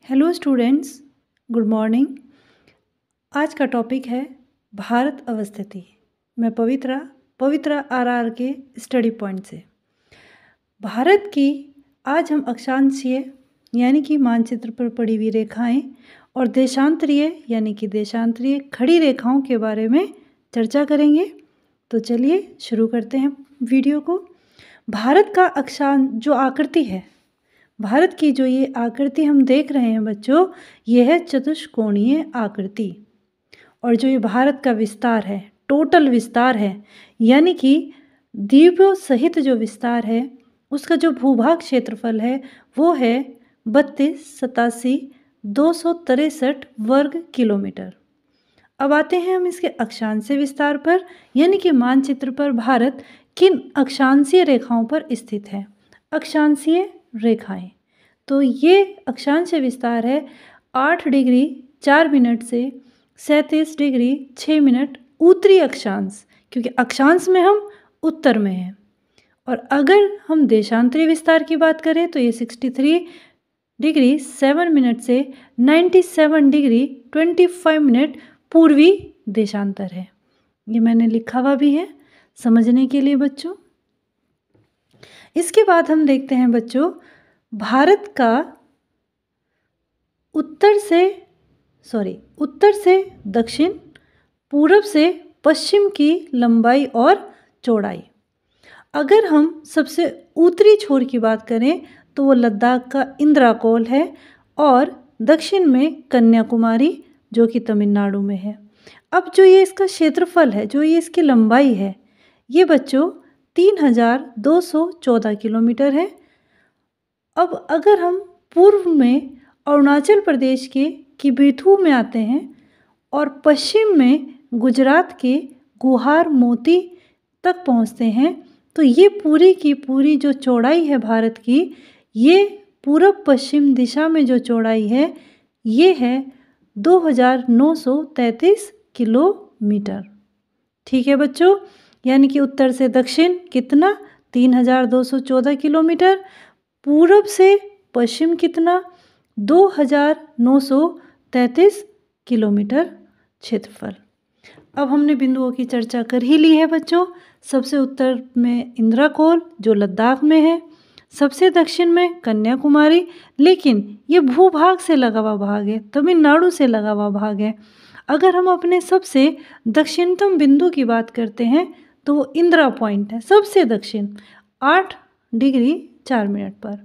Hello students, good morning. आज का topic है भारत अवस्थिति। मैं पवित्रा आरआर के स्टडी पॉइंट से भारत की आज हम अक्षांशीय यानी कि मानचित्र पर पड़ी हुई रेखाएं और देशांतरीय यानी कि देशांतरीय खड़ी रेखाओं के बारे में चर्चा करेंगे। तो चलिए शुरू करते हैं वीडियो को। भारत का अक्षांश जो आकृति है, भारत की जो ये आकृति हम देख रहे हैं बच्चों, ये है चतुष्कोणीय आकृति। और जो ये भारत का विस्तार है, टोटल विस्तार है, यानी कि द्वीपों सहित जो विस्तार है, उसका जो भूभाग क्षेत्रफल है वो है 32,87,263 वर्ग किलोमीटर। अब आते हैं हम इसके अक्षांशीय विस्तार पर, यानी कि मानचित्र पर भारत किन अक्षांशीय रेखाओं पर स्थित है। अक्षांशीय रेखाएं, तो ये अक्षांशीय विस्तार है 8 डिग्री 4 मिनट से 37 डिग्री 6 मिनट उत्तरी अक्षांश, क्योंकि अक्षांश में हम उत्तर में हैं। और अगर हम देशांतरीय विस्तार की बात करें तो ये 63 डिग्री 7 मिनट से 97 डिग्री 25 मिनट पूर्वी देशांतर है। ये मैंने लिखा हुआ भी है समझने के लिए बच्चों। इसके बाद हम देखते हैं बच्चों, भारत का उत्तर से दक्षिण, पूरब से पश्चिम की लंबाई और चौड़ाई। अगर हम सबसे उत्तरी छोर की बात करें तो वो लद्दाख का इंद्राकोल है और दक्षिण में कन्याकुमारी जो कि तमिलनाडु में है। अब जो ये इसका क्षेत्रफल है, जो ये इसकी लंबाई है, ये बच्चों 3,214 किलोमीटर है। अब अगर हम पूर्व में अरुणाचल प्रदेश के किबिथु में आते हैं और पश्चिम में गुजरात के गुहार मोती तक पहुंचते हैं, तो ये पूरी की पूरी जो चौड़ाई है भारत की, ये पूरब पश्चिम दिशा में जो चौड़ाई है ये है 2,933 किलोमीटर। ठीक है बच्चों, यानी कि उत्तर से दक्षिण कितना 3,214 किलोमीटर, पूरब से पश्चिम कितना 2,933 किलोमीटर क्षेत्रफल। अब हमने बिंदुओं की चर्चा कर ही ली है बच्चों। सबसे उत्तर में इंद्राकोल जो लद्दाख में है, सबसे दक्षिण में कन्याकुमारी, लेकिन ये भूभाग से लगा हुआ भाग है, तमिलनाडु से लगा हुआ भाग है। अगर हम अपने सबसे दक्षिणतम बिंदु की बात करते हैं तो वो इंदिरा पॉइंट है, सबसे दक्षिण 8 डिग्री 4 मिनट पर।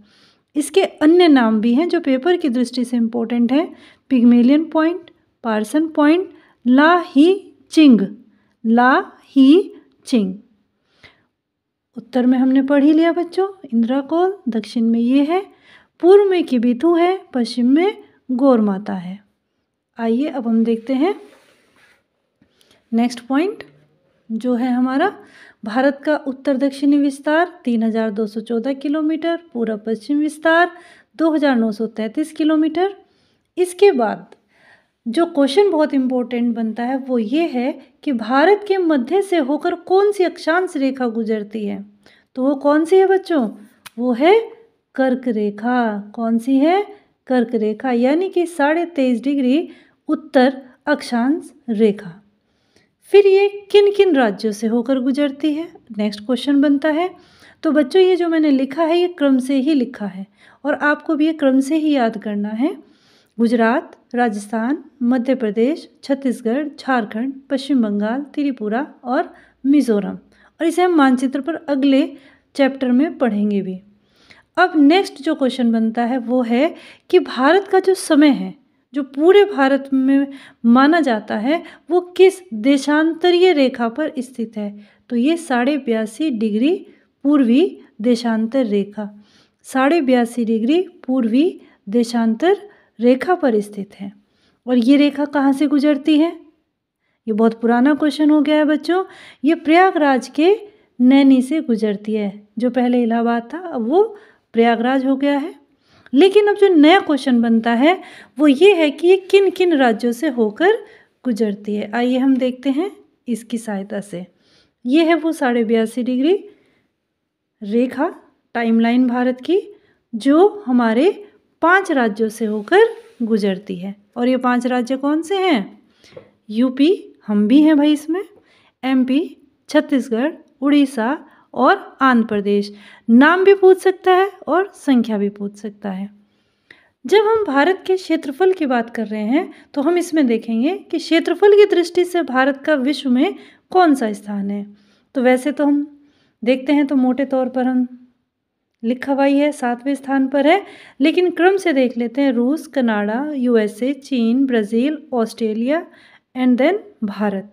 इसके अन्य नाम भी हैं जो पेपर की दृष्टि से इम्पोर्टेंट है: पिग्मेलियन पॉइंट, पार्सन पॉइंट, ला ही चिंग। उत्तर में हमने पढ़ ही लिया बच्चों इंद्राकोल, दक्षिण में ये है, पूर्व में किबिथु है, पश्चिम में गौर माता है। आइए अब हम देखते हैं नेक्स्ट पॉइंट जो है हमारा भारत का उत्तर दक्षिणी विस्तार 3,214 किलोमीटर, पूर्व पश्चिम विस्तार 2,933 किलोमीटर। इसके बाद जो क्वेश्चन बहुत इम्पोर्टेंट बनता है वो ये है कि भारत के मध्य से होकर कौन सी अक्षांश रेखा गुजरती है। तो वो कौन सी है बच्चों? वो है कर्क रेखा। कौन सी है? कर्क रेखा, यानी कि 23.5 डिग्री उत्तर अक्षांश रेखा। फिर ये किन किन राज्यों से होकर गुजरती है, नेक्स्ट क्वेश्चन बनता है। तो बच्चों ये जो मैंने लिखा है ये क्रम से ही लिखा है और आपको भी ये क्रम से ही याद करना है। गुजरात, राजस्थान, मध्य प्रदेश, छत्तीसगढ़, झारखंड, पश्चिम बंगाल, त्रिपुरा और मिजोरम। और इसे हम मानचित्र पर अगले चैप्टर में पढ़ेंगे भी। अब नेक्स्ट जो क्वेश्चन बनता है वो है कि भारत का जो समय है, जो पूरे भारत में माना जाता है, वो किस देशांतरीय रेखा पर स्थित है। तो ये 82.5 डिग्री पूर्वी देशांतर रेखा, 82.5 डिग्री पूर्वी देशांतर रेखा पर स्थित है। और ये रेखा कहाँ से गुजरती है? ये बहुत पुराना क्वेश्चन हो गया है बच्चों। ये प्रयागराज के नैनी से गुजरती है। जो पहले इलाहाबाद था अब वो प्रयागराज हो गया है। लेकिन अब जो नया क्वेश्चन बनता है वो ये है कि ये किन किन राज्यों से होकर गुजरती है। आइए हम देखते हैं इसकी सहायता से। ये है वो 82.5 डिग्री रेखा, टाइमलाइन भारत की, जो हमारे 5 राज्यों से होकर गुजरती है। और ये 5 राज्य कौन से हैं? यूपी, हम भी हैं भाई इसमें, एमपी, छत्तीसगढ़, उड़ीसा और आंध्र प्रदेश। नाम भी पूछ सकता है और संख्या भी पूछ सकता है। जब हम भारत के क्षेत्रफल की बात कर रहे हैं तो हम इसमें देखेंगे कि क्षेत्रफल की दृष्टि से भारत का विश्व में कौन सा स्थान है। तो वैसे तो हम देखते हैं तो मोटे तौर पर हम लिखा हुआ ही है 7वें स्थान पर है, लेकिन क्रम से देख लेते हैं। रूस, कनाडा, यूएसए, चीन, Brazil, Australia and then Bharat.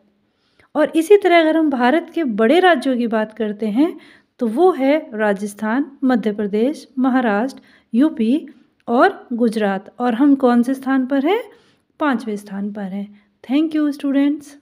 और इसी तरह अगर हम भारत के बड़े राज्यों की बात करते हैं तो वो है राजस्थान, मध्य प्रदेश, महाराष्ट्र, यूपी और गुजरात। और हम कौन से स्थान पर हैं? 5वें स्थान पर हैं। Thank you students.